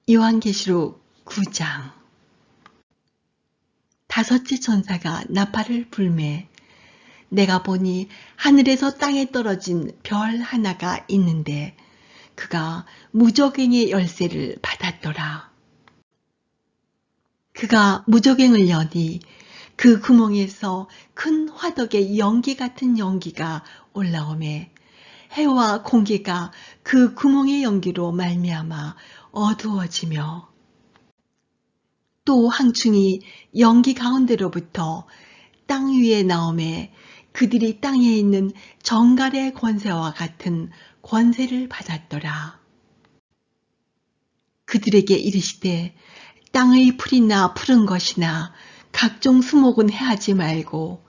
요한계시록 9장. 다섯째 천사가 나팔을 불매 내가 보니 하늘에서 땅에 떨어진 별 하나가 있는데 그가 무저갱의 열쇠를 받았더라. 그가 무저갱을 여니 그 구멍에서 큰 화덕의 연기 같은 연기가 올라오매 해와 공기가 그 구멍의 연기로 말미암아 어두워지며 또 항충이 연기 가운데로부터 땅 위에 나오매 그들이 땅에 있는 정갈의 권세와 같은 권세를 받았더라. 그들에게 이르시되 땅의 풀이나 푸른 것이나 각종 수목은 해하지 말고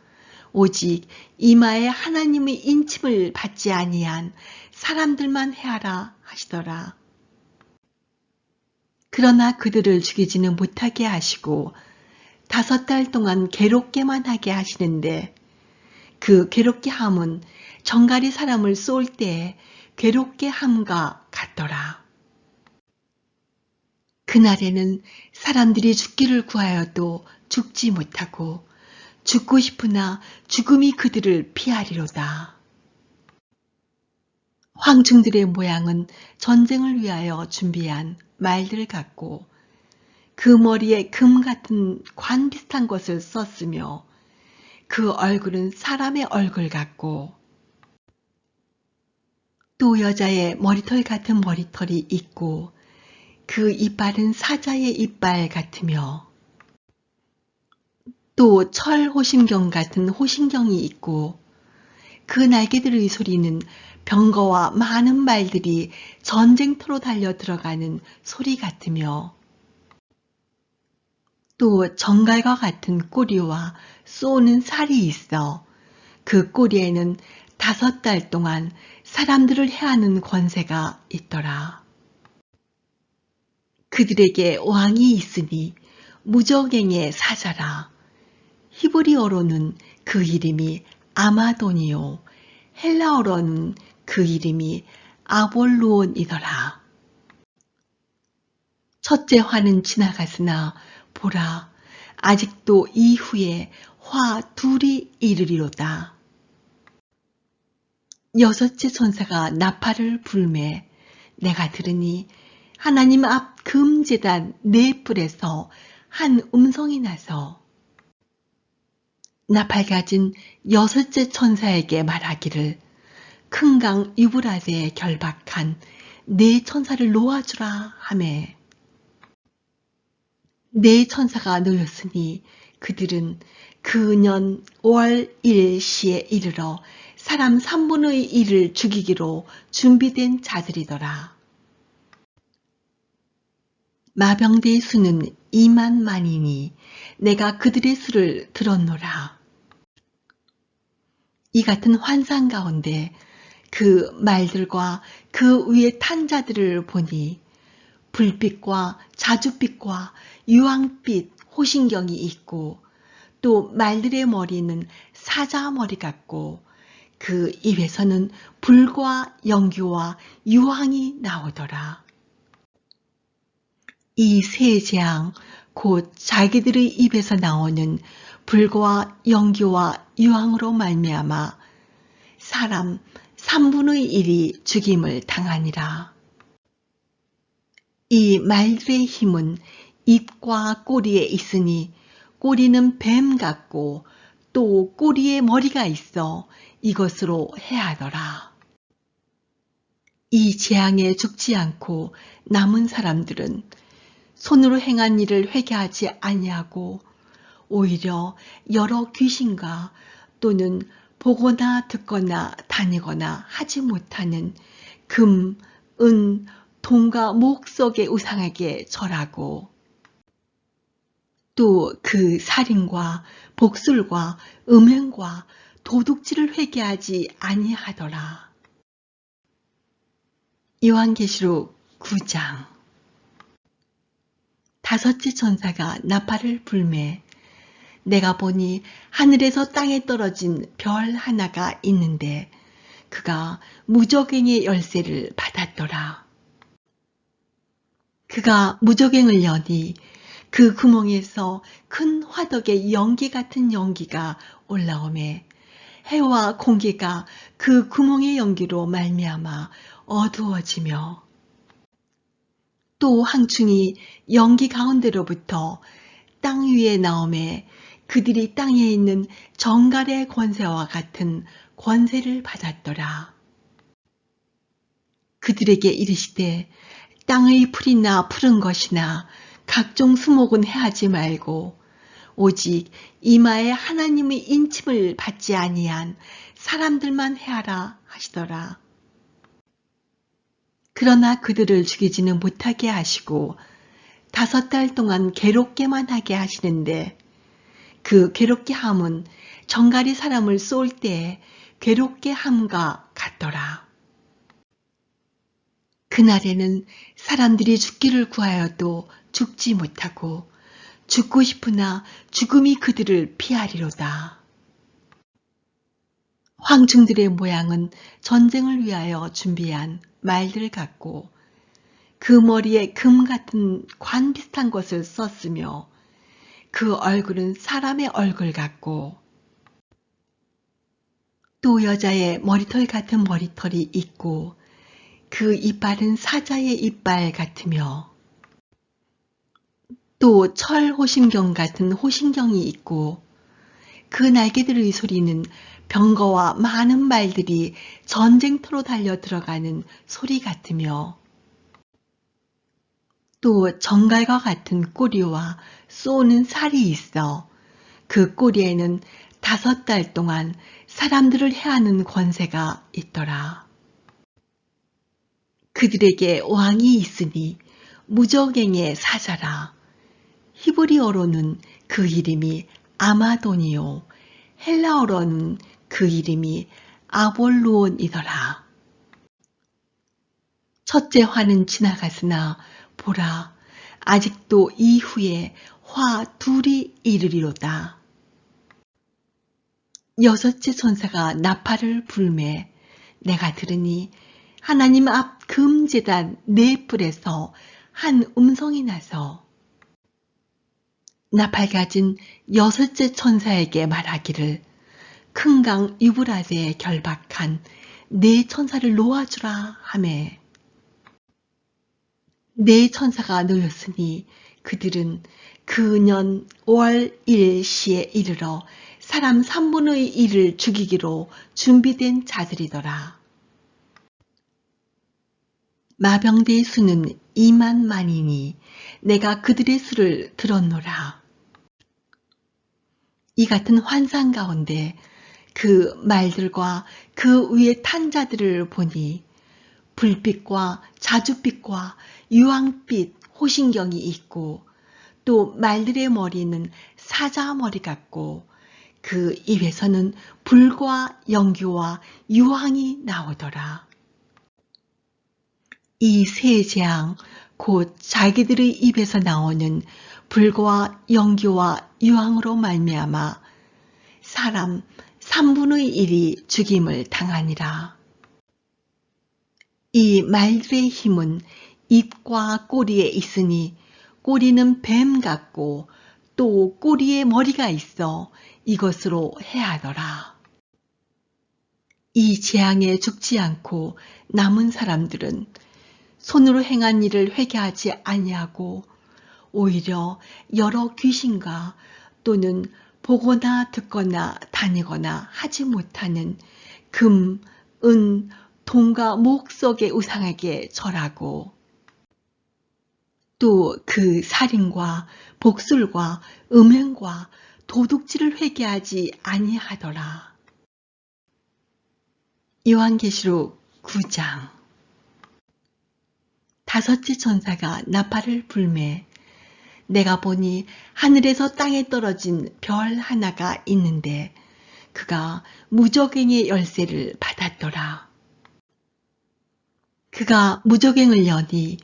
오직 이마에 하나님의 인침을 받지 아니한 사람들만 해하라 하시더라. 그러나 그들을 죽이지는 못하게 하시고 5달 동안 괴롭게만 하게 하시는데 그 괴롭게 함은 정갈이 사람을 쏠 때에 괴롭게 함과 같더라. 그날에는 사람들이 죽기를 구하여도 죽지 못하고 죽고 싶으나 죽음이 그들을 피하리로다. 황충들의 모양은 전쟁을 위하여 준비한 말들 같고 그 머리에 금 같은 관 비슷한 것을 썼으며 그 얼굴은 사람의 얼굴 같고 또 여자의 머리털 같은 머리털이 있고 그 이빨은 사자의 이빨 같으며 또 철 호심경 같은 호심경이 있고 그 날개들의 소리는 병거와 많은 말들이 전쟁터로 달려 들어가는 소리 같으며 또 정갈과 같은 꼬리와 쏘는 살이 있어 그 꼬리에는 5달 동안 사람들을 해하는 권세가 있더라. 그들에게 왕이 있으니 무저갱의 사자라. 히브리어로는 그 이름이 아마돈이요 헬라어로는 그 이름이 아볼루온이더라. 첫째 화는 지나갔으나 보라 아직도 이후에 화 둘이 이르리로다. 여섯째 천사가 나팔을 불매 내가 들으니 하나님 앞 금제단 4뿔에서 한 음성이 나서 나팔 가진 여섯째 천사에게 말하기를 큰 강 유브라데에 결박한 4천사를 놓아주라 하매 4천사가 놓였으니 그들은 그 년 5월 1시에 이르러 사람 3분의 1을 죽이기로 준비된 자들이더라. 마병대의 수는 2만만이니 내가 그들의 수를 들었노라. 이 같은 환상 가운데 그 말들과 그 위에 탄 자들을 보니 불빛과 자줏빛과 유황빛 호신경이 있고 또 말들의 머리는 사자 머리 같고 그 입에서는 불과 연기와 유황이 나오더라. 이 세 재앙 곧 자기들의 입에서 나오는 불과 연기와 유황으로 말미암아 사람 3분의 1이 죽임을 당하니라. 이 말들의 힘은 입과 꼬리에 있으니 꼬리는 뱀 같고 또 꼬리에 머리가 있어 이것으로 해하더라. 이 재앙에 죽지 않고 남은 사람들은 손으로 행한 일을 회개하지 아니하고 오히려 여러 귀신과 또는 보거나 듣거나 다니거나 하지 못하는 금, 은, 동과 목석의 우상에게 절하고 또 그 살인과 복술과 음행과 도둑질을 회개하지 아니하더라. 요한계시록 9장. 다섯째 천사가 나팔을 불매 내가 보니 하늘에서 땅에 떨어진 별 하나가 있는데 그가 무저갱의 열쇠를 받았더라. 그가 무저갱을 여니 그 구멍에서 큰 화덕의 연기 같은 연기가 올라오매 해와 공기가 그 구멍의 연기로 말미암아 어두워지며 또 항충이 연기 가운데로부터 땅 위에 나오매 그들이 땅에 있는 정갈의 권세와 같은 권세를 받았더라. 그들에게 이르시되 땅의 풀이나 푸른 것이나 각종 수목은 해하지 말고 오직 이마에 하나님의 인침을 받지 아니한 사람들만 해하라 하시더라. 그러나 그들을 죽이지는 못하게 하시고 5달 동안 괴롭게만 하게 하시는데 그 괴롭게 함은 정갈이 사람을 쏠 때에 괴롭게 함과 같더라. 그날에는 사람들이 죽기를 구하여도 죽지 못하고 죽고 싶으나 죽음이 그들을 피하리로다. 황충들의 모양은 전쟁을 위하여 준비한 말들 같고 그 머리에 금 같은 관 비슷한 것을 썼으며 그 얼굴은 사람의 얼굴 같고 또 여자의 머리털 같은 머리털이 있고 그 이빨은 사자의 이빨 같으며 또 철 호심경 같은 호심경이 있고 그 날개들의 소리는 병거와 많은 말들이 전쟁터로 달려 들어가는 소리 같으며 또 정갈과 같은 꼬리와 쏘는 살이 있어 그 꼬리에는 5달 동안 사람들을 해하는 권세가 있더라. 그들에게 왕이 있으니 무저갱의 사자라. 히브리어로는 그 이름이 아마돈이요 헬라어로는 그 이름이 아볼루온이더라. 첫째 화는 지나갔으나 보라 아직도 이후에 화 둘이 이르리로다. 6째 천사가 나팔을 불매 내가 들으니 하나님 앞 금제단 4뿔에서 한 음성이 나서 나팔 가진 6째 천사에게 말하기를 큰 강 유브라데에 결박한 4천사를 놓아주라 하매 4천사가 놓였으니 그들은 그 년 5월 1시에 이르러 사람 3분의 1을 죽이기로 준비된 자들이더라. 마병대의 수는 2만 만이니 내가 그들의 수를 들었노라. 이 같은 환상 가운데 그 말들과 그 위에 탄 자들을 보니 불빛과 자줏빛과 유황빛 호신경이 있고 또 말들의 머리는 사자 머리 같고 그 입에서는 불과 연기와 유황이 나오더라. 이 세 재앙 곧 자기들의 입에서 나오는 불과 연기와 유황으로 말미암아 사람 3분의 1이 죽임을 당하니라. 이 말들의 힘은 입과 꼬리에 있으니 꼬리는 뱀 같고 또 꼬리에 머리가 있어 이것으로 해하더라. 이 재앙에 죽지 않고 남은 사람들은 손으로 행한 일을 회개하지 아니하고 오히려 여러 귀신과 또는 보거나 듣거나 다니거나 하지 못하는 금, 은, 동과 목 속의 우상에게 절하고 또 그 살인과 복술과 음행과 도둑질을 회개하지 아니하더라. 요한계시록 9장 5째 천사가 나팔을 불매 내가 보니 하늘에서 땅에 떨어진 별 하나가 있는데 그가 무저갱의 열쇠를 받았더라. 그가 무저갱을 여니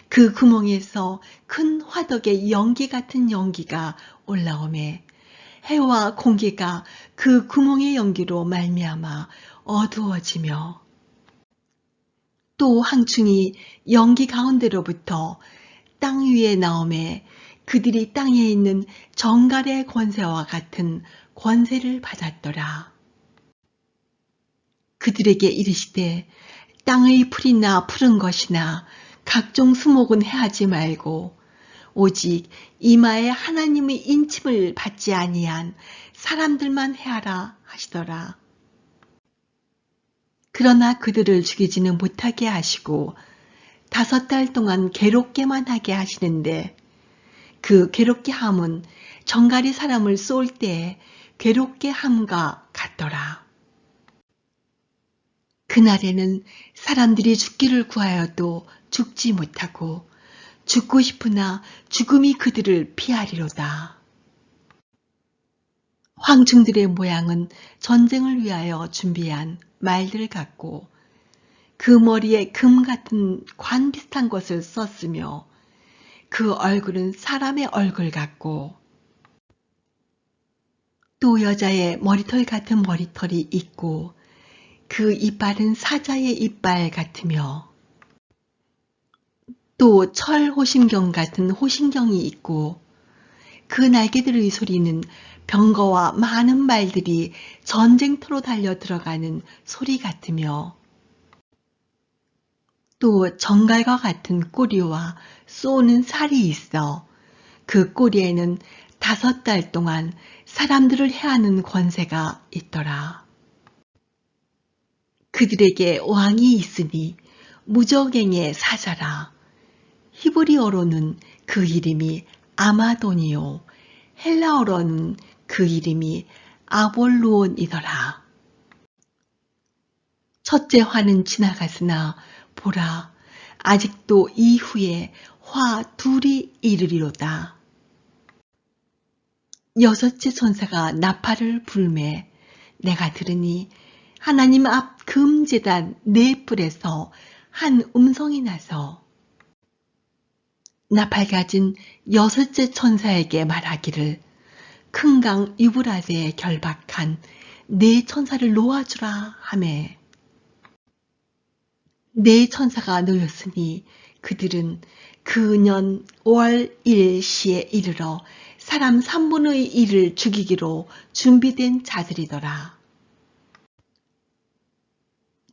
그 구멍에서 큰 화덕의 연기 같은 연기가 올라오매 해와 공기가 그 구멍의 연기로 말미암아 어두워지며 또 항충이 연기 가운데로부터 땅 위에 나오매 그들이 땅에 있는 정갈의 권세와 같은 권세를 받았더라. 그들에게 이르시되 땅의 풀이나 푸른 것이나 각종 수목은 해하지 말고 오직 이마에 하나님의 인침을 받지 아니한 사람들만 해하라 하시더라. 그러나 그들을 죽이지는 못하게 하시고 5달 동안 괴롭게만 하게 하시는데 그 괴롭게 함은 정갈이 사람을 쏠 때에 괴롭게 함과 같더라. 그날에는 사람들이 죽기를 구하여도 죽지 못하고 죽고 싶으나 죽음이 그들을 피하리로다. 황충들의 모양은 전쟁을 위하여 준비한 말들 같고 그 머리에 금 같은 관 비슷한 것을 썼으며 그 얼굴은 사람의 얼굴 같고 또 여자의 머리털 같은 머리털이 있고 그 이빨은 사자의 이빨 같으며 또 철 호심경 같은 호심경이 있고 그 날개들의 소리는 병거와 많은 말들이 전쟁터로 달려 들어가는 소리 같으며 또 정갈과 같은 꼬리와 쏘는 살이 있어 그 꼬리에는 5달 동안 사람들을 해하는 권세가 있더라. 그들에게 왕이 있으니 무저갱의 사자라. 히브리어로는 그 이름이 아마돈이요 헬라어로는 그 이름이 아볼루온이더라. 첫째 화는 지나갔으나 보라 아직도 이후에 화 둘이 이르리로다. 6째 천사가 나팔을 불매 내가 들으니 하나님 앞 금제단 4뿔에서 한 음성이 나서 나팔 가진 6째 천사에게 말하기를 큰 강 유브라데에 결박한 4천사를 놓아주라 하매 4천사가 놓였으니 그들은 그 년 5월 1시에 이르러 사람 3분의 1을 죽이기로 준비된 자들이더라.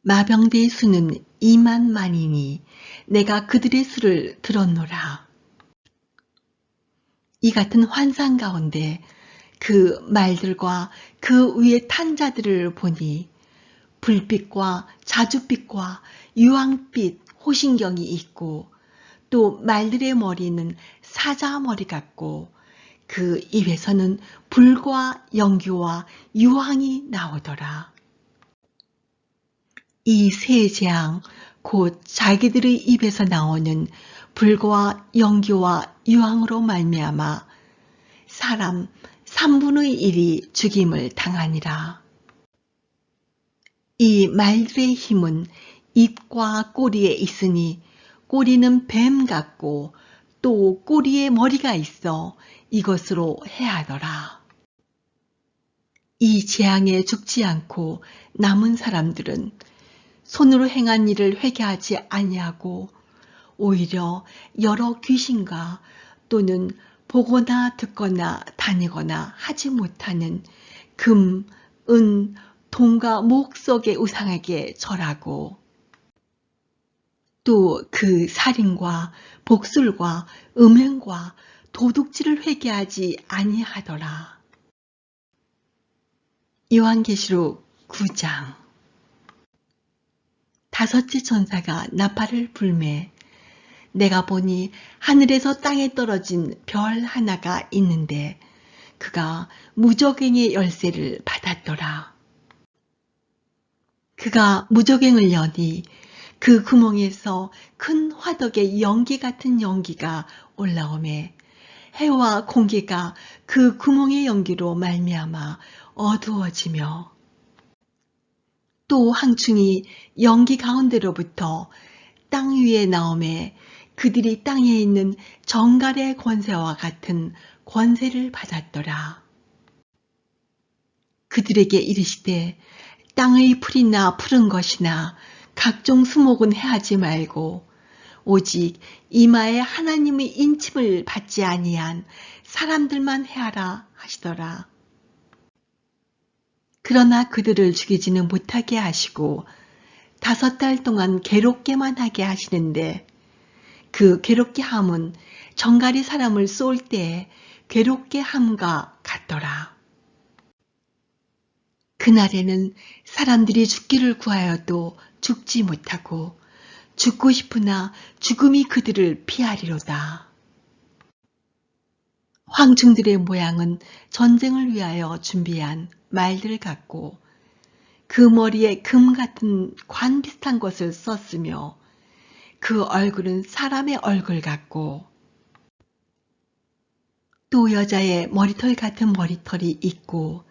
마병대의 수는 2만만이니 내가 그들의 수를 들었노라. 이 같은 환상 가운데 그 말들과 그 위에 탄 자들을 보니 불빛과 자줏빛과 유황빛 호신경이 있고 또 말들의 머리는 사자 머리 같고 그 입에서는 불과 연기와 유황이 나오더라. 이 세 재앙 곧 자기들의 입에서 나오는 불과 연기와 유황으로 말미암아 사람 3분의 1이 죽임을 당하니라. 이 말들의 힘은 입과 꼬리에 있으니 꼬리는 뱀 같고 또 꼬리에 머리가 있어 이것으로 해하더라. 이 재앙에 죽지 않고 남은 사람들은 손으로 행한 일을 회개하지 아니하고 오히려 여러 귀신과 또는 보거나 듣거나 다니거나 하지 못하는 금, 은, 동과 목석의 우상에게 절하고 또 그 살인과 복술과 음행과 도둑질을 회개하지 아니하더라. 요한계시록 9장 5째 천사가 나팔을 불매 내가 보니 하늘에서 땅에 떨어진 별 하나가 있는데 그가 무저갱의 열쇠를 받았더라. 그가 무저갱을 여니 그 구멍에서 큰 화덕의 연기 같은 연기가 올라오매 해와 공기가 그 구멍의 연기로 말미암아 어두워지며 또 항충이 연기 가운데로부터 땅 위에 나오매 그들이 땅에 있는 정갈의 권세와 같은 권세를 받았더라. 그들에게 이르시되 땅의 풀이나 푸른 것이나 각종 수목은 해하지 말고 오직 이마에 하나님의 인침을 받지 아니한 사람들만 해하라 하시더라. 그러나 그들을 죽이지는 못하게 하시고 5달 동안 괴롭게만 하게 하시는데 그 괴롭게 함은 정갈이 사람을 쏠 때에 괴롭게 함과 같더라. 그날에는 사람들이 죽기를 구하여도 죽지 못하고 죽고 싶으나 죽음이 그들을 피하리로다. 황충들의 모양은 전쟁을 위하여 준비한 말들 같고 그 머리에 금 같은 관 비슷한 것을 썼으며 그 얼굴은 사람의 얼굴 같고 또 여자의 머리털 같은 머리털이 있고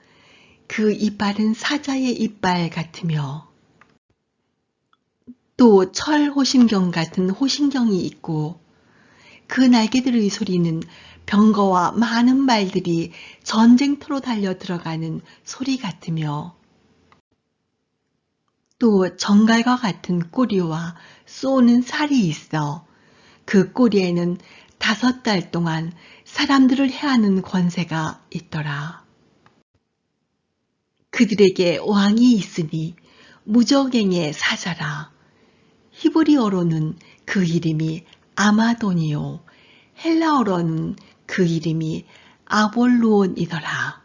그 이빨은 사자의 이빨 같으며 또 철 호심경 같은 호심경이 있고 그 날개들의 소리는 병거와 많은 말들이 전쟁터로 달려 들어가는 소리 같으며 또 정갈과 같은 꼬리와 쏘는 살이 있어 그 꼬리에는 5달 동안 사람들을 해하는 권세가 있더라. 그들에게 왕이 있으니 무저갱의 사자라. 히브리어로는 그 이름이 아마돈이요 헬라어로는 그 이름이 아볼루온이더라.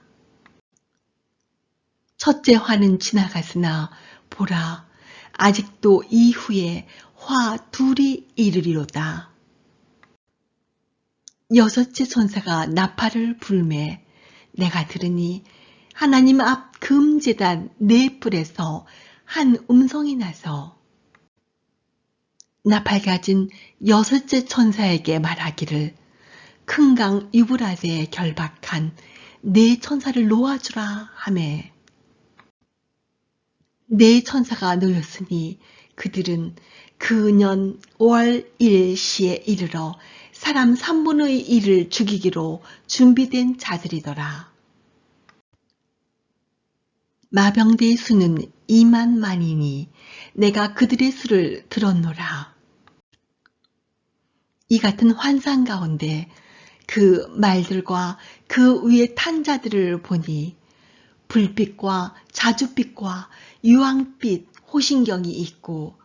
첫째 화는 지나갔으나 보라 아직도 이후에 화 둘이 이르리로다. 6째 천사가 나팔을 불매 내가 들으니 하나님 앞 금제단 4뿔에서 한 음성이 나서 나팔 가진 6째 천사에게 말하기를 큰 강 유브라데에 결박한 4천사를 놓아주라 하매 4천사가 놓였으니 그들은 그 년 5월 1시에 이르러 사람 3분의 1을 죽이기로 준비된 자들이더라. 마병대의 수는 2만만이니 내가 그들의 수를 들었노라. 이 같은 환상 가운데 그 말들과 그 위에 탄 자들을 보니 불빛과 자줏빛과 유황빛 호신경이 있고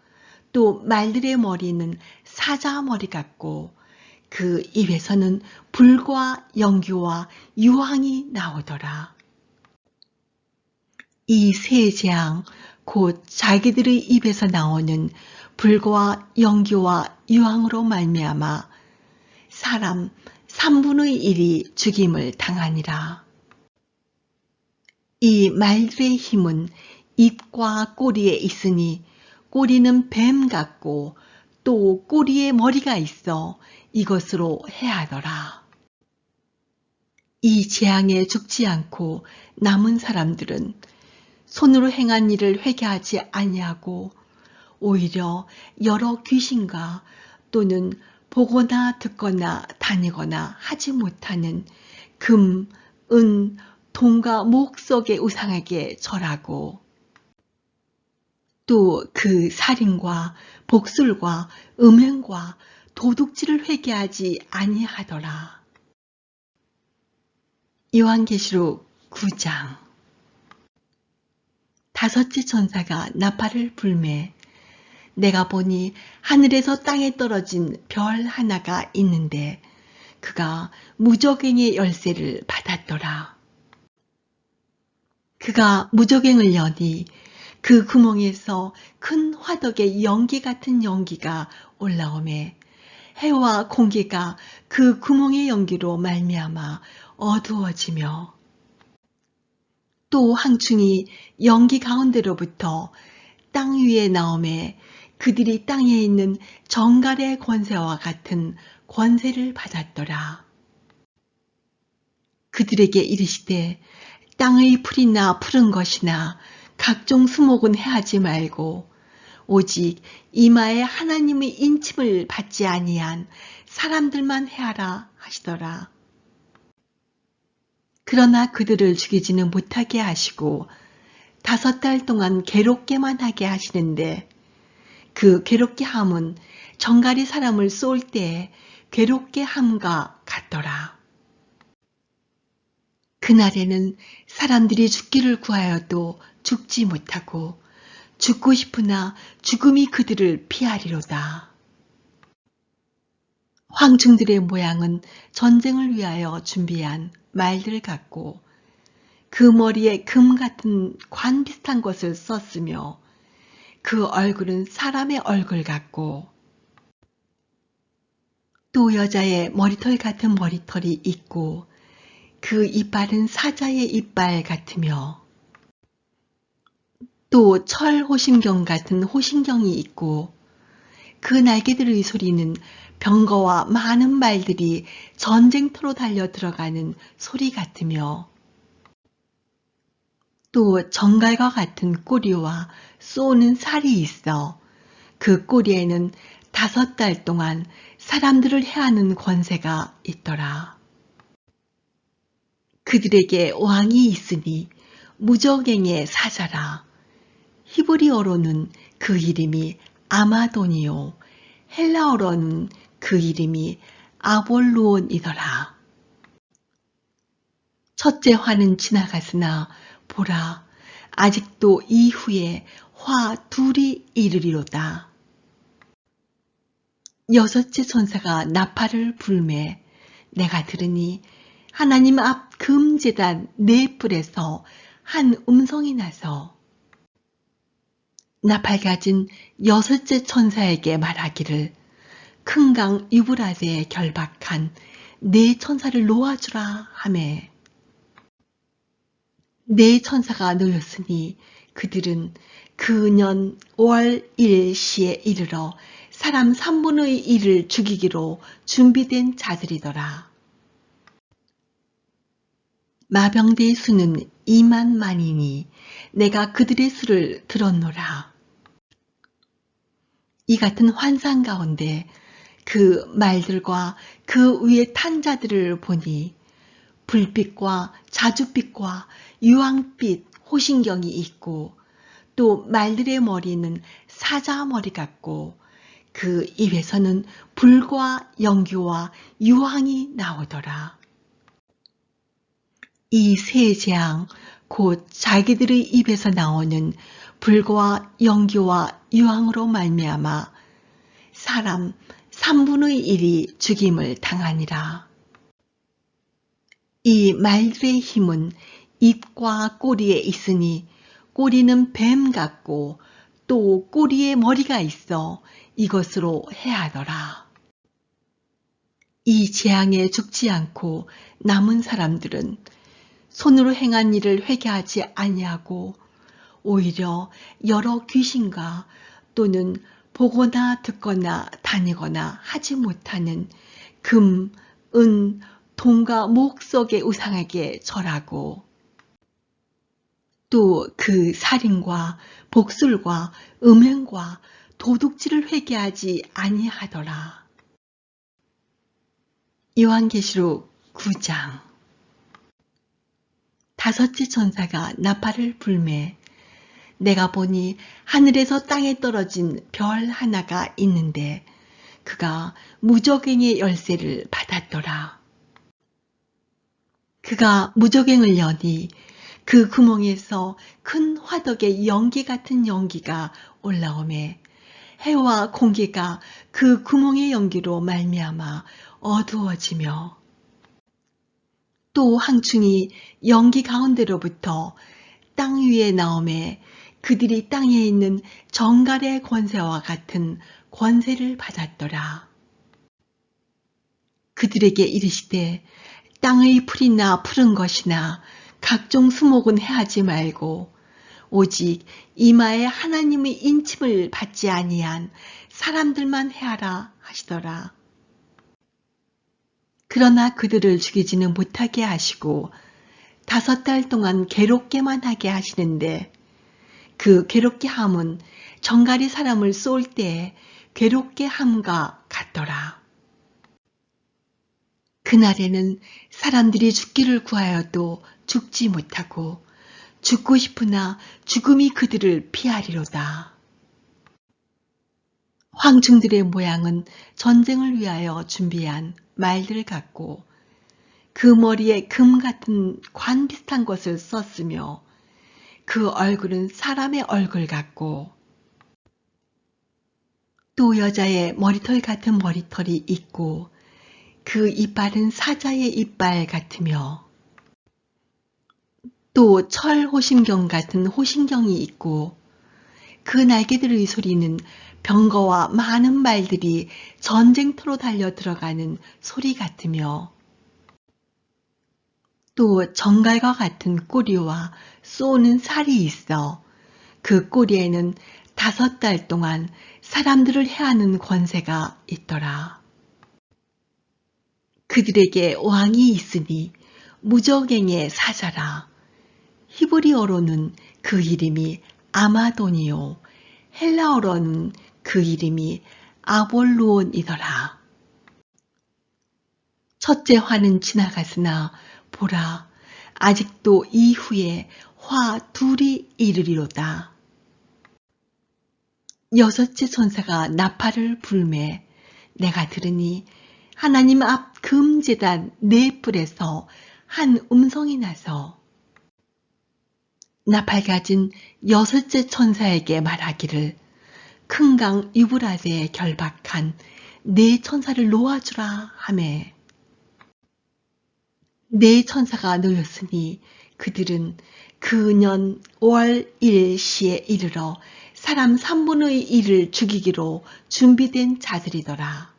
또 말들의 머리는 사자 머리 같고 그 입에서는 불과 연기와 유황이 나오더라. 이 세 재앙 곧 자기들의 입에서 나오는 불과 연기와 유황으로 말미암아 사람 3분의 1이 죽임을 당하니라. 이 말들의 힘은 입과 꼬리에 있으니 꼬리는 뱀 같고 또 꼬리에 머리가 있어 이것으로 해하더라. 이 재앙에 죽지 않고 남은 사람들은 손으로 행한 일을 회개하지 아니하고 오히려 여러 귀신과 또는 보거나 듣거나 다니거나 하지 못하는 금, 은, 동과 목석의 우상에게 절하고 또 그 살인과 복술과 음행과 도둑질을 회개하지 아니하더라. 요한계시록 9장 5째 천사가 나팔을 불매 내가 보니 하늘에서 땅에 떨어진 별 하나가 있는데 그가 무저갱의 열쇠를 받았더라. 그가 무저갱을 여니 그 구멍에서 큰 화덕의 연기 같은 연기가 올라오매 해와 공기가 그 구멍의 연기로 말미암아 어두워지며 또 항충이 연기 가운데로부터 땅 위에 나오매 그들이 땅에 있는 정갈의 권세와 같은 권세를 받았더라. 그들에게 이르시되 땅의 풀이나 푸른 것이나 각종 수목은 해하지 말고 오직 이마에 하나님의 인침을 받지 아니한 사람들만 해하라 하시더라. 그러나 그들을 죽이지는 못하게 하시고 5달 동안 괴롭게만 하게 하시는데 그 괴롭게 함은 정갈이 사람을 쏠 때 괴롭게 함과 같더라. 그날에는 사람들이 죽기를 구하여도 죽지 못하고 죽고 싶으나 죽음이 그들을 피하리로다. 황충들의 모양은 전쟁을 위하여 준비한 말들 같고 그 머리에 금 같은 관 비슷한 것을 썼으며 그 얼굴은 사람의 얼굴 같고 또 여자의 머리털 같은 머리털이 있고 그 이빨은 사자의 이빨 같으며 또 철 호심경 같은 호심경이 있고 그 날개들의 소리는 병거와 많은 말들이 전쟁터로 달려 들어가는 소리 같으며 또 정갈과 같은 꼬리와 쏘는 살이 있어 그 꼬리에는 5달 동안 사람들을 해하는 권세가 있더라. 그들에게 왕이 있으니 무저갱의 사자라. 히브리어로는 그 이름이 아마돈이요 헬라어로는 그 이름이 아볼루온이더라. 첫째 화는 지나갔으나 보라 아직도 이후에 화 둘이 이르리로다. 여섯째 천사가 나팔을 불매 내가 들으니 하나님 앞 금제단 4뿔에서 한 음성이 나서 나팔 가진 여섯째 천사에게 말하기를 큰 강 유브라데에 결박한 4천사를 놓아주라 하매 4천사가 놓였으니 그들은 그 년 5월 1시에 이르러 사람 3분의 1을 죽이기로 준비된 자들이더라. 마병대의 수는 2만 만이니 내가 그들의 수를 들었노라. 이 같은 환상 가운데 그 말들과 그 위에 탄 자들을 보니 불빛과 자줏빛과 유황빛 호신경이 있고 또 말들의 머리는 사자 머리 같고 그 입에서는 불과 연기와 유황이 나오더라. 이 세 재앙 곧 자기들의 입에서 나오는 불과 연기와 유황으로 말미암아 사람 3분의 1이 죽임을 당하니라. 이 말들의 힘은 입과 꼬리에 있으니 꼬리는 뱀 같고 또 꼬리에 머리가 있어 이것으로 해하더라. 이 재앙에 죽지 않고 남은 사람들은 손으로 행한 일을 회개하지 아니하고 오히려 여러 귀신과 또는 보거나 듣거나 다니거나 하지 못하는 금, 은, 동과 목 속의 우상에게 절하고 또 그 살인과 복술과 음행과 도둑질을 회개하지 아니하더라. 요한계시록 9장. 5째 천사가 나팔을 불매 내가 보니 하늘에서 땅에 떨어진 별 하나가 있는데 그가 무저갱의 열쇠를 받았더라. 그가 무저갱을 여니 그 구멍에서 큰 화덕의 연기 같은 연기가 올라오매 해와 공기가 그 구멍의 연기로 말미암아 어두워지며 또 항충이 연기 가운데로부터 땅 위에 나오매 그들이 땅에 있는 정갈의 권세와 같은 권세를 받았더라. 그들에게 이르시되 땅의 풀이나 푸른 것이나 각종 수목은 해하지 말고 오직 이마에 하나님의 인침을 받지 아니한 사람들만 해하라 하시더라. 그러나 그들을 죽이지는 못하게 하시고 5달 동안 괴롭게만 하게 하시는데 그 괴롭게 함은 정갈이 사람을 쏠 때 괴롭게 함과 같더라. 그날에는 사람들이 죽기를 구하여도 죽지 못하고 죽고 싶으나 죽음이 그들을 피하리로다. 황충들의 모양은 전쟁을 위하여 준비한 말들 같고 그 머리에 금 같은 관 비슷한 것을 썼으며 그 얼굴은 사람의 얼굴 같고 또 여자의 머리털 같은 머리털이 있고 그 이빨은 사자의 이빨 같으며 또 철 호심경 같은 호심경이 있고 그 날개들의 소리는 병거와 많은 말들이 전쟁터로 달려 들어가는 소리 같으며 또 정갈과 같은 꼬리와 쏘는 살이 있어 그 꼬리에는 5달 동안 사람들을 해하는 권세가 있더라. 그들에게 왕이 있으니 무저갱의 사자라. 히브리어로는 그 이름이 아마돈이요 헬라어로는 그 이름이 아볼루온이더라. 첫째 화는 지나갔으나 보라 아직도 이후에 화 둘이 이르리로다. 여섯째 천사가 나팔을 불매 내가 들으니 하나님 앞 금제단 4뿔에서 한 음성이 나서 나팔 가진 여섯째 천사에게 말하기를 큰 강 유브라데에 결박한 4천사를 놓아주라 하매 4천사가 놓였으니 그들은 그 년 5월 1시에 이르러 사람 3분의 1을 죽이기로 준비된 자들이더라.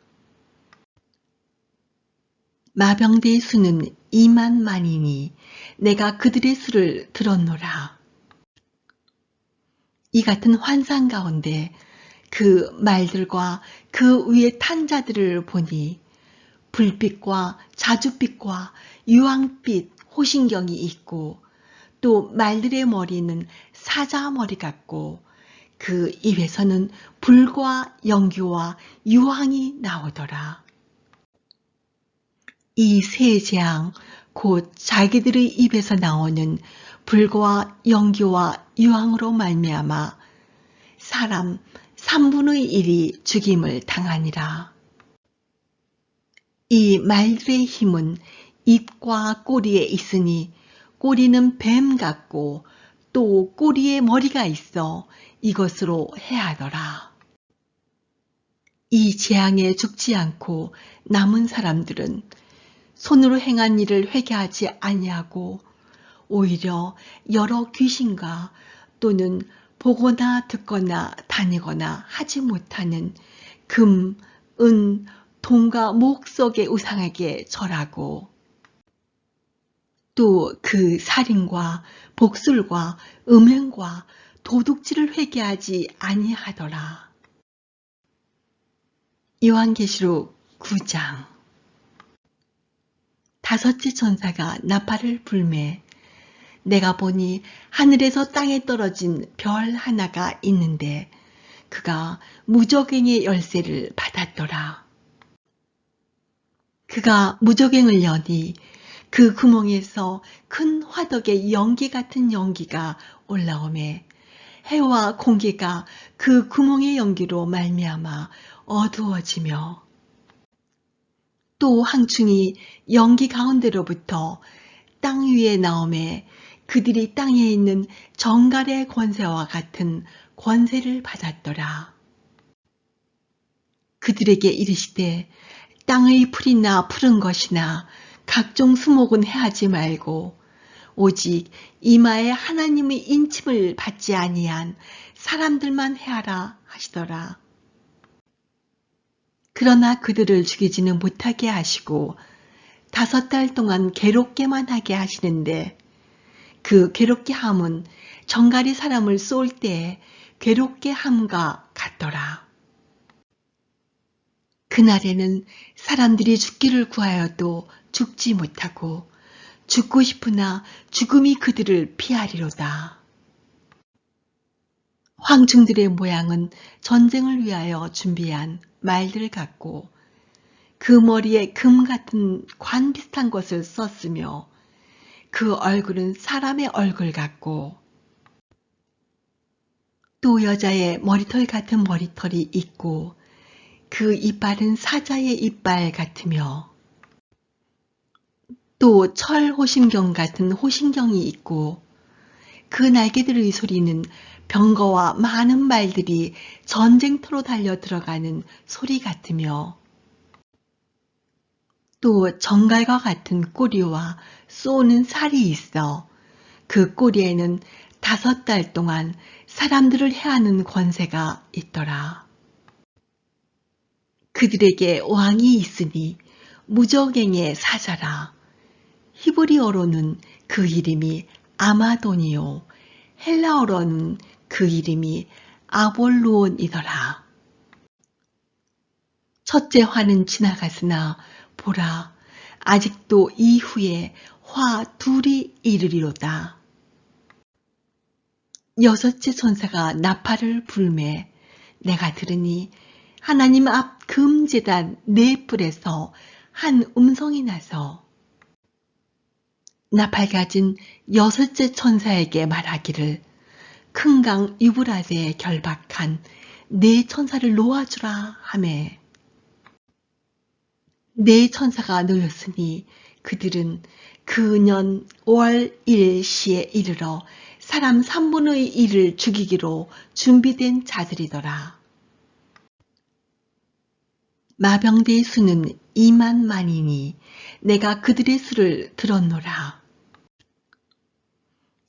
마병대의 수는 2만만이니 내가 그들의 수를 들었노라. 이 같은 환상 가운데 그 말들과 그 위에 탄 자들을 보니 불빛과 자줏빛과 유황빛 호신경이 있고 또 말들의 머리는 사자 머리 같고 그 입에서는 불과 연기와 유황이 나오더라. 이 세 재앙 곧 자기들의 입에서 나오는 불과 연기와 유황으로 말미암아 사람 3분의 1이 죽임을 당하니라. 이 말들의 힘은 입과 꼬리에 있으니 꼬리는 뱀 같고 또 꼬리에 머리가 있어 이것으로 해하더라. 이 재앙에 죽지 않고 남은 사람들은 손으로 행한 일을 회개하지 아니하고 오히려 여러 귀신과 또는 보거나 듣거나 다니거나 하지 못하는 금, 은, 동과 목석의 우상에게 절하고 또 그 살인과 복술과 음행과 도둑질을 회개하지 아니하더라. 요한계시록 9장. 5째 천사가 나팔을 불매 내가 보니 하늘에서 땅에 떨어진 별 하나가 있는데 그가 무저갱의 열쇠를 받았더라. 그가 무저갱을 여니 그 구멍에서 큰 화덕의 연기 같은 연기가 올라오매 해와 공기가 그 구멍의 연기로 말미암아 어두워지며 또 항충이 연기 가운데로부터 땅 위에 나오매 그들이 땅에 있는 정갈의 권세와 같은 권세를 받았더라. 그들에게 이르시되 땅의 풀이나 푸른 것이나 각종 수목은 해하지 말고 오직 이마에 하나님의 인침을 받지 아니한 사람들만 해하라 하시더라. 그러나 그들을 죽이지는 못하게 하시고 5달 동안 괴롭게만 하게 하시는데 그 괴롭게 함은 정갈이 사람을 쏠 때에 괴롭게 함과 같더라. 그날에는 사람들이 죽기를 구하여도 죽지 못하고 죽고 싶으나 죽음이 그들을 피하리로다. 황충들의 모양은 전쟁을 위하여 준비한 말들 같고 그 머리에 금 같은 관 비슷한 것을 썼으며 그 얼굴은 사람의 얼굴 같고 또 여자의 머리털 같은 머리털이 있고 그 이빨은 사자의 이빨 같으며 또 철호심경 같은 호심경이 있고 그 날개들의 소리는 병거와 많은 말들이 전쟁터로 달려 들어가는 소리 같으며 또 정갈과 같은 꼬리와 쏘는 살이 있어 그 꼬리에는 5달 동안 사람들을 해하는 권세가 있더라. 그들에게 왕이 있으니 무저갱의 사자라. 히브리어로는 그 이름이 아마돈이요 헬라어로는 그 이름이 아볼루온이더라. 첫째 화는 지나갔으나 보라 아직도 이후에 화 둘이 이르리로다. 여섯째 천사가 나팔을 불매 내가 들으니 하나님 앞 금제단 네 뿔에서 한 음성이 나서 나팔 가진 여섯째 천사에게 말하기를 큰 강 유브라데에 결박한 네 천사를 놓아주라 하매 네 천사가 놓였으니 그들은 그 년 5월 1시에 이르러 사람 3분의 1을 죽이기로 준비된 자들이더라. 마병대의 수는 2만만이니 내가 그들의 수를 들었노라.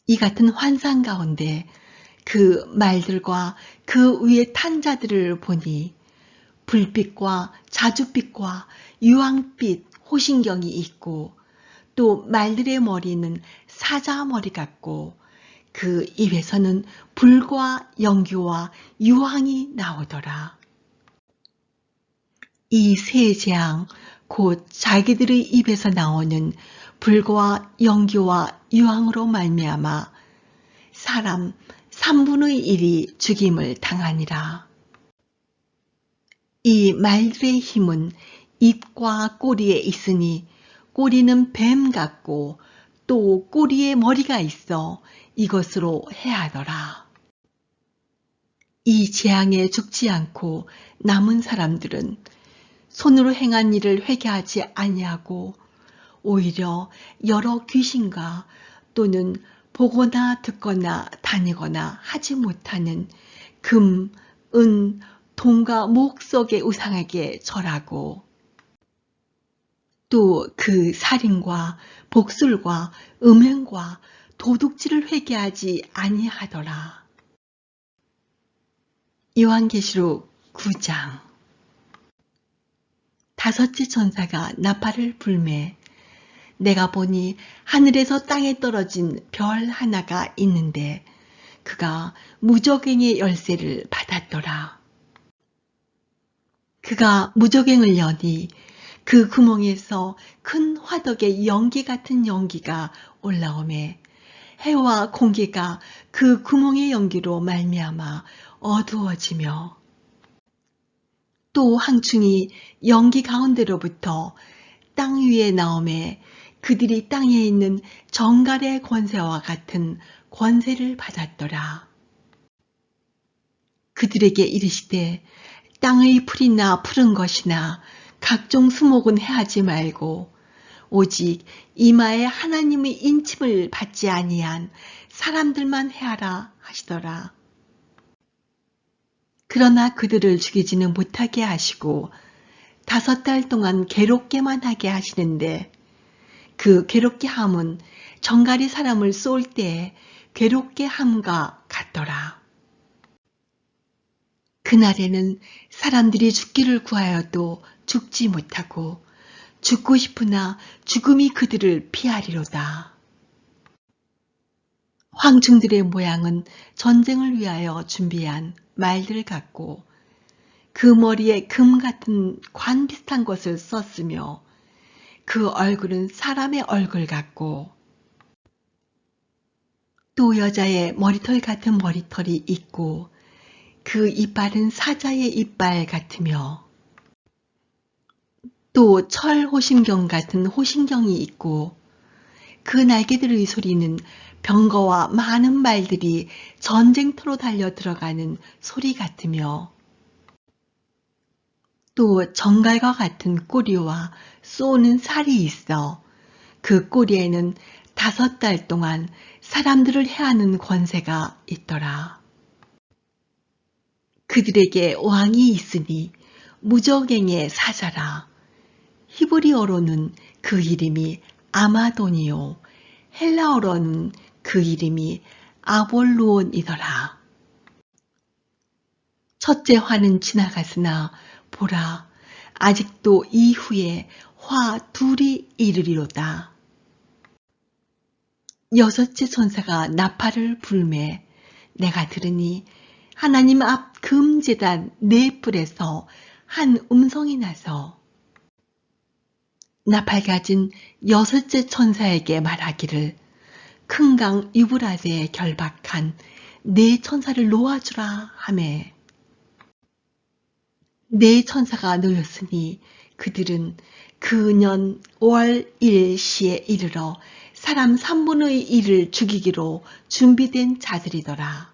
이 같은 환상 가운데 그 말들과 그 위에 탄 자들을 보니 불빛과 자줏빛과 유황빛 호신경이 있고 또 말들의 머리는 사자 머리 같고 그 입에서는 불과 연기와 유황이 나오더라. 이 세 재앙 곧 자기들의 입에서 나오는 불과 연기와 유황으로 말미암아 사람 3분의 1이 죽임을 당하니라. 이 말들의 힘은 입과 꼬리에 있으니 꼬리는 뱀 같고 또 꼬리에 머리가 있어 이것으로 해하더라. 이 재앙에 죽지 않고 남은 사람들은 손으로 행한 일을 회개하지 아니하고 오히려 여러 귀신과 또는 보거나 듣거나 다니거나 하지 못하는 금, 은, 동과 목석의 우상에게 절하고 또 그 살인과 복술과 음행과 도둑질을 회개하지 아니하더라. 요한계시록 9장. 다섯째 천사가 나팔을 불매 내가 보니 하늘에서 땅에 떨어진 별 하나가 있는데 그가 무저갱의 열쇠를 받았더라. 그가 무저갱을 여니 그 구멍에서 큰 화덕의 연기 같은 연기가 올라오매 해와 공기가 그 구멍의 연기로 말미암아 어두워지며 또 항충이 연기 가운데로부터 땅 위에 나오매 그들이 땅에 있는 정갈의 권세와 같은 권세를 받았더라. 그들에게 이르시되 땅의 풀이나 푸른 것이나 각종 수목은 해하지 말고 오직 이마에 하나님의 인침을 받지 아니한 사람들만 해하라 하시더라. 그러나 그들을 죽이지는 못하게 하시고 5달 동안 괴롭게만 하게 하시는데 그 괴롭게 함은 정갈이 사람을 쏠 때 괴롭게 함과 같더라. 그날에는 사람들이 죽기를 구하여도 죽지 못하고 죽고 싶으나 죽음이 그들을 피하리로다. 황충들의 모양은 전쟁을 위하여 준비한 말들 같고 그 머리에 금 같은 관 비슷한 것을 썼으며 그 얼굴은 사람의 얼굴 같고 또 여자의 머리털 같은 머리털이 있고 그 이빨은 사자의 이빨 같으며 또 철 호심경 같은 호심경이 있고 그 날개들의 소리는 병거와 많은 말들이 전쟁터로 달려 들어가는 소리 같으며 또 정갈과 같은 꼬리와 쏘는 살이 있어 그 꼬리에는 5달 동안 사람들을 해하는 권세가 있더라. 그들에게 왕이 있으니 무저갱의 사자라. 히브리어로는 그 이름이 아마돈이요 헬라어로는 그 이름이 아볼루온이더라. 첫째 화는 지나갔으나 보라, 아직도 이후에 화 둘이 이르리로다. 여섯째 천사가 나팔을 불매 내가 들으니 하나님 앞 금제단 네 뿔에서 한 음성이 나서 나팔 가진 여섯째 천사에게 말하기를 큰 강 유브라데에 결박한 네 천사를 놓아주라 하매 네 천사가 놓였으니 그들은 그 년 5월 1시에 이르러 사람 3분의 1을 죽이기로 준비된 자들이더라.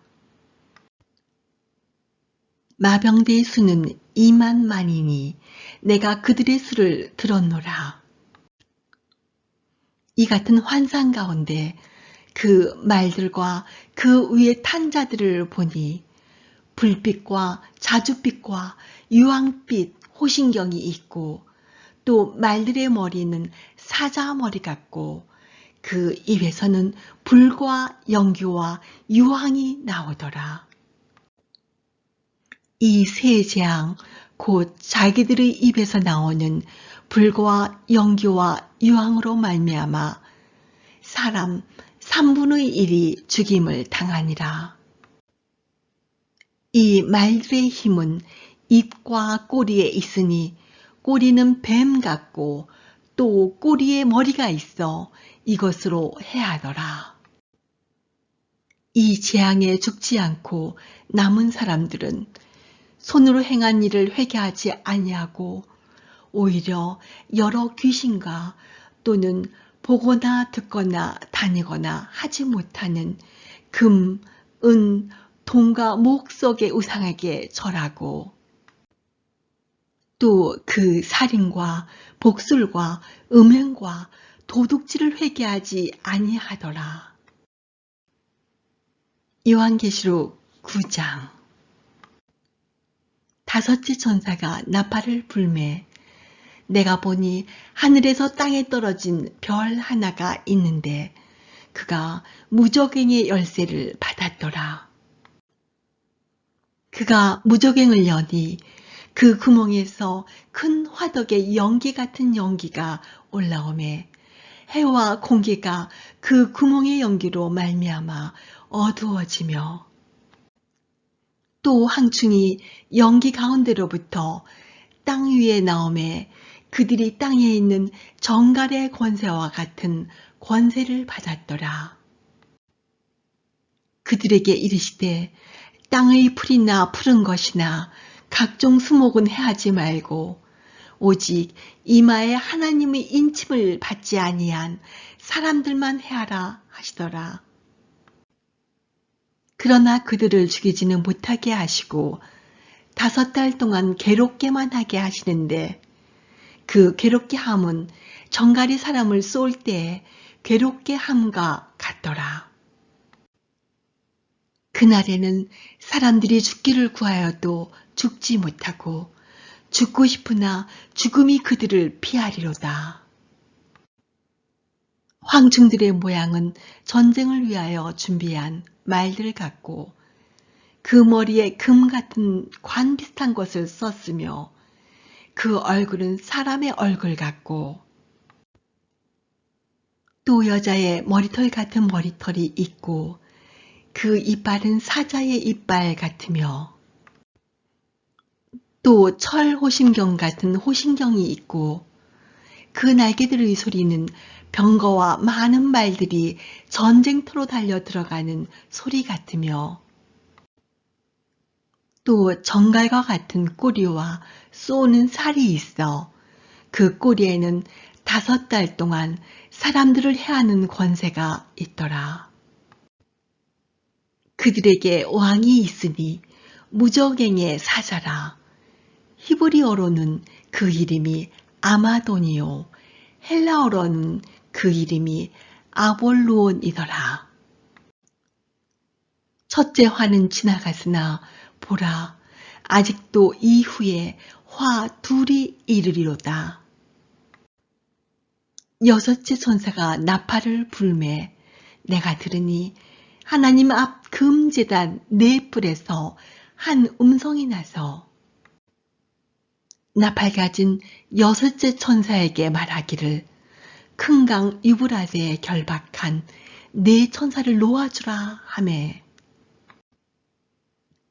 마병대의 수는 2만 만이니 내가 그들의 수를 들었노라. 이 같은 환상 가운데 그 말들과 그 위에 탄 자들을 보니 불빛과 자줏빛과 유황빛 호신경이 있고 또 말들의 머리는 사자 머리 같고 그 입에서는 불과 연기와 유황이 나오더라. 이 세 재앙 곧 자기들의 입에서 나오는 불과 연기와 유황으로 말미암아 사람 3분의 1이 죽임을 당하니라. 이 말들의 힘은 입과 꼬리에 있으니 꼬리는 뱀 같고 또 꼬리에 머리가 있어 이것으로 해하더라. 이 재앙에 죽지 않고 남은 사람들은 손으로 행한 일을 회개하지 아니하고 오히려 여러 귀신과 또는 보거나 듣거나 다니거나 하지 못하는 금, 은, 돈과 목 속의 우상에게 절하고 또 그 살인과 복술과 음행과 도둑질을 회개하지 아니하더라. 요한계시록 9장. 다섯째 천사가 나팔을 불매 내가 보니 하늘에서 땅에 떨어진 별 하나가 있는데 그가 무저갱의 열쇠를 받았더라. 그가 무저갱을 여니 그 구멍에서 큰 화덕의 연기 같은 연기가 올라오매 해와 공기가 그 구멍의 연기로 말미암아 어두워지며 또 항충이 연기 가운데로부터 땅 위에 나오매 그들이 땅에 있는 정갈의 권세와 같은 권세를 받았더라. 그들에게 이르시되 땅의 풀이나 푸른 것이나 각종 수목은 해하지 말고 오직 이마에 하나님의 인침을 받지 아니한 사람들만 해하라 하시더라. 그러나 그들을 죽이지는 못하게 하시고 5달 동안 괴롭게만 하게 하시는데 그 괴롭게 함은 정갈이 사람을 쏠 때에 괴롭게 함과 같더라. 그날에는 사람들이 죽기를 구하여도 죽지 못하고 죽고 싶으나 죽음이 그들을 피하리로다. 황충들의 모양은 전쟁을 위하여 준비한 말들 같고 그 머리에 금 같은 관 비슷한 것을 썼으며 그 얼굴은 사람의 얼굴 같고 또 여자의 머리털 같은 머리털이 있고 그 이빨은 사자의 이빨 같으며 또 철 호심경 같은 호심경이 있고 그 날개들의 소리는 병거와 많은 말들이 전쟁터로 달려 들어가는 소리 같으며 또 정갈과 같은 꼬리와 쏘는 살이 있어 그 꼬리에는 5달 동안 사람들을 해하는 권세가 있더라. 그들에게 왕이 있으니 무저갱의 사자라. 히브리어로는 그 이름이 아마돈이요 헬라어로는 그 이름이 아볼루온이더라. 첫째 화는 지나갔으나 보라 아직도 이후에 화 둘이 이르리로다. 여섯째 천사가 나팔을 불매 내가 들으니 하나님 앞 금제단 네 뿔에서 한 음성이 나서 나팔 가진 여섯째 천사에게 말하기를 큰 강 유브라데에 결박한 네 천사를 놓아주라 하매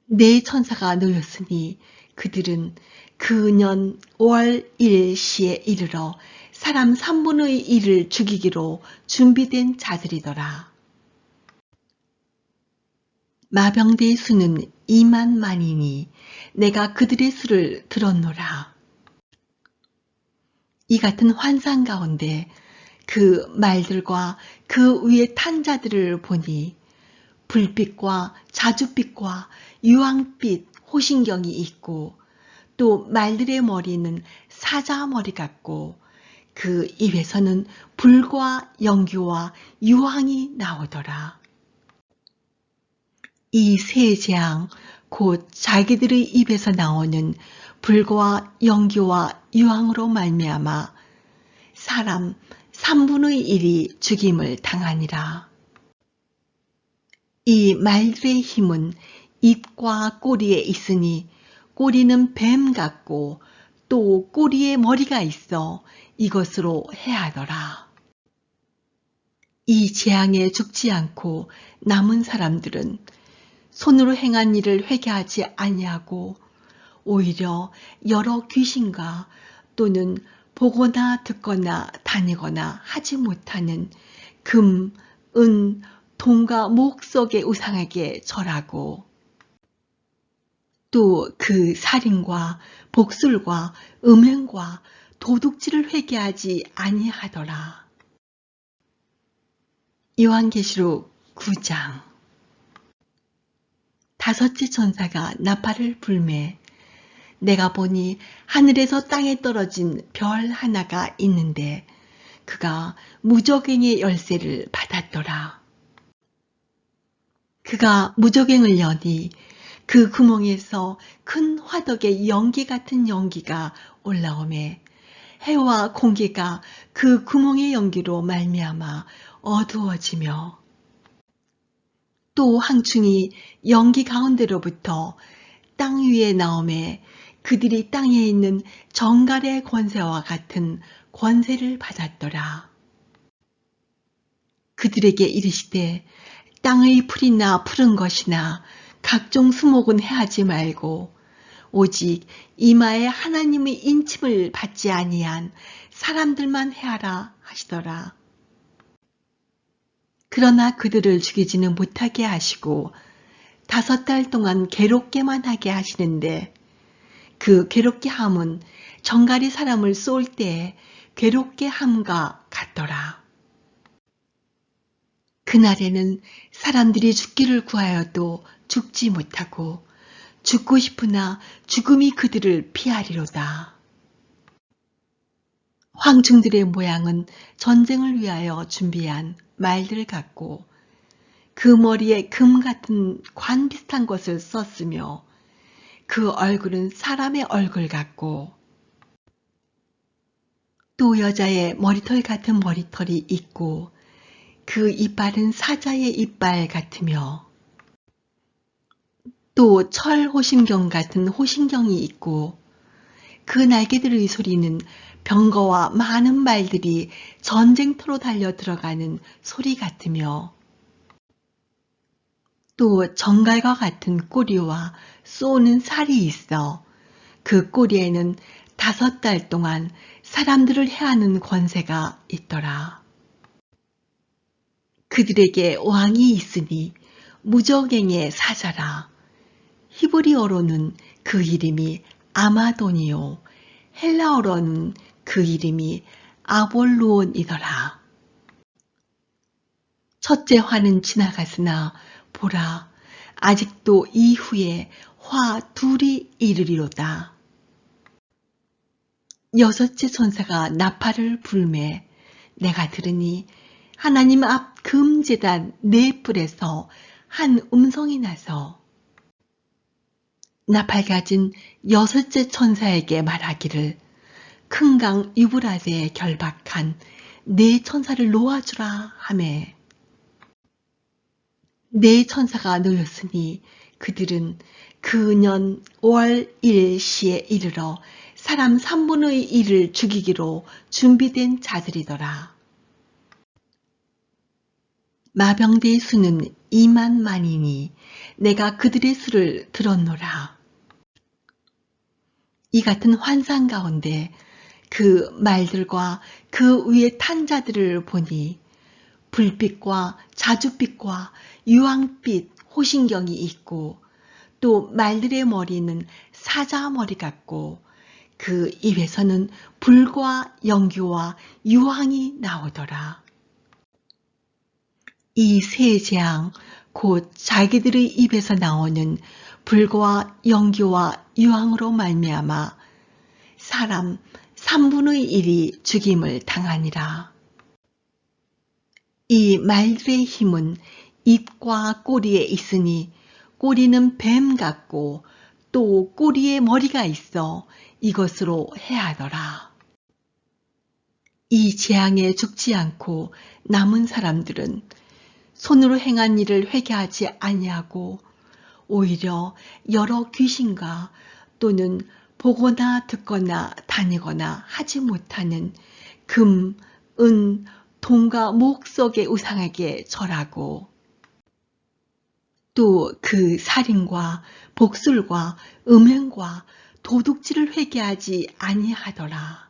네 천사가 놓였으니 그들은 그 년 5월 1시에 이르러 사람 3분의 1을 죽이기로 준비된 자들이더라. 마병대의 수는 2만만이니 내가 그들의 수를 들었노라. 이 같은 환상 가운데 그 말들과 그 위에 탄 자들을 보니 불빛과 자줏빛과 유황빛 호신경이 있고 또 말들의 머리는 사자머리 같고 그 입에서는 불과 연기와 유황이 나오더라. 이 세 재앙 곧 자기들의 입에서 나오는 불과 연기와 유황으로 말미암아 사람 3분의 1이 죽임을 당하니라. 이 말들의 힘은 입과 꼬리에 있으니 꼬리는 뱀 같고 또 꼬리에 머리가 있어 이것으로 해하더라. 이 재앙에 죽지 않고 남은 사람들은 손으로 행한 일을 회개하지 아니하고 오히려 여러 귀신과 또는 보거나 듣거나 다니거나 하지 못하는 금, 은, 동과 목석의 우상에게 절하고 또 그 살인과 복술과 음행과 도둑질을 회개하지 아니하더라. 요한계시록 9장. 다섯째 천사가 나팔을 불매 내가 보니 하늘에서 땅에 떨어진 별 하나가 있는데 그가 무저갱의 열쇠를 받았더라. 그가 무저갱을 여니 그 구멍에서 큰 화덕의 연기 같은 연기가 올라오매 해와 공기가 그 구멍의 연기로 말미암아 어두워지며 또 항충이 연기 가운데로부터 땅 위에 나오매 그들이 땅에 있는 정갈의 권세와 같은 권세를 받았더라. 그들에게 이르시되 땅의 풀이나 푸른 것이나 각종 수목은 해하지 말고 오직 이마에 하나님의 인침을 받지 아니한 사람들만 해하라 하시더라. 그러나 그들을 죽이지는 못하게 하시고 5달 동안 괴롭게만 하게 하시는데 그 괴롭게 함은 정갈이 사람을 쏠 때에 괴롭게 함과 같더라. 그날에는 사람들이 죽기를 구하여도 죽지 못하고 죽고 싶으나 죽음이 그들을 피하리로다. 황충들의 모양은 전쟁을 위하여 준비한 말들 같고 그 머리에 금 같은 관 비슷한 것을 썼으며 그 얼굴은 사람의 얼굴 같고 또 여자의 머리털 같은 머리털이 있고 그 이빨은 사자의 이빨 같으며 또 철 호심경 같은 호심경이 있고 그 날개들의 소리는 병거와 많은 말들이 전쟁터로 달려 들어가는 소리 같으며 또 정갈과 같은 꼬리와 쏘는 살이 있어 그 꼬리에는 5달 동안 사람들을 해하는 권세가 있더라. 그들에게 왕이 있으니 무저갱의 사자라. 히브리어로는 그 이름이 아마돈이요 헬라어로는 그 이름이 아볼루온이더라. 첫째 화는 지나갔으나 보라 아직도 이후에 화 둘이 이르리로다. 여섯째 천사가 나팔을 불매 내가 들으니 하나님 앞 금제단 네 뿔에서 한 음성이 나서 나팔 가진 여섯째 천사에게 말하기를 큰 강 유브라데에 결박한 네 천사를 놓아주라 하매 네 천사가 놓였으니 그들은 그 년 5월 1시에 이르러 사람 3분의 1을 죽이기로 준비된 자들이더라. 마병대의 수는 2만 만이니 내가 그들의 수를 들었노라. 이 같은 환상 가운데 그 말들과 그 위에 탄 자들을 보니 불빛과 자줏빛과 유황빛 호신경이 있고 또 말들의 머리는 사자머리 같고 그 입에서는 불과 연기와 유황이 나오더라. 이 세 재앙 곧 자기들의 입에서 나오는 불과 연기와 유황으로 말미암아 사람 3분의 1이 죽임을 당하니라. 이 말들의 힘은 입과 꼬리에 있으니 꼬리는 뱀 같고 또 꼬리에 머리가 있어 이것으로 해하더라. 이 재앙에 죽지 않고 남은 사람들은 손으로 행한 일을 회개하지 아니하고 오히려 여러 귀신과 또는 보거나 듣거나 다니거나 하지 못하는 금, 은, 동과 목석의 우상에게 절하고 또 그 살인과 복술과 음행과 도둑질을 회개하지 아니하더라.